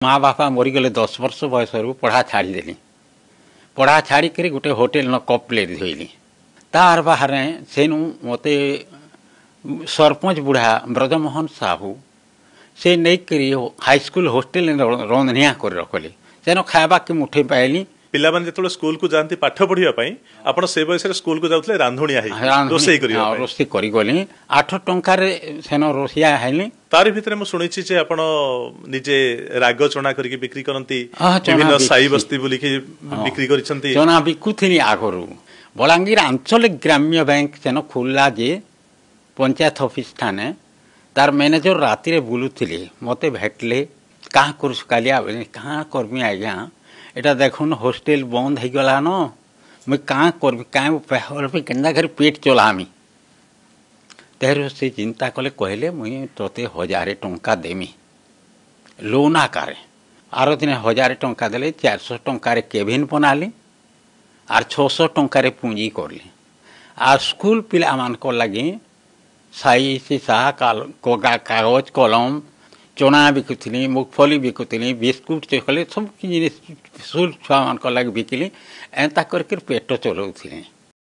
माँ बापा मरीगले 10 वर्ष बयस पढ़ा छाड़देली पढ़ा छाड़िक गोटे होटेल न कप प्लेट धोइली तार बाहर सेनु मते सरपंच बुढ़ा ब्रजमोहन साहू से नहीं हाईस्कूल होस्टेल रंधनिया कर रखली सेन खावा के मुठे पाइली पिला माने जेतले स्कूल को जानती पाठ पढ़िया पई आपण से बयस रे स्कूल को जाउतले रांधुनिया हे रोसई करियो रोसई करी गली 8 टंका रे सेन रोसिया हैली तारि भितरे मु सुनिछि जे आपण निजे राग चना करके बिक्री करंती विभिन्न साई बस्ती बुली के बिक्री करिसंती चना बिकुथिनी आगरु बलांगीर आंचलिक ग्राम्य बैंक सेन खुल्ला जे पंचायत ऑफिस थाने तार मैनेजर राति रे बुलुथिले मते भेटले कहाँ करछु कालिया कहाँ करमी आज्ञा एटा देखुन हॉस्टेल बंद हो गला न मुई कहाँ करबी कहीं केन्दा घर पेट चलामी तेर से चिंता कले कहले मुई तोते 1000 टंका देमी लोन आकार आर दिन 1000 टंका देले 400 टंका केबिन बनाली आर 600 टंका पुंजी करली आ स्कूल पिला मान को लगी साई सीसा कागज कलम चना बिकुली मुगफली बिकुली बिस्कुट चकले सब जिन स्कूल छुआ मान लगे बिकिली एंता करके पेट चलाऊे।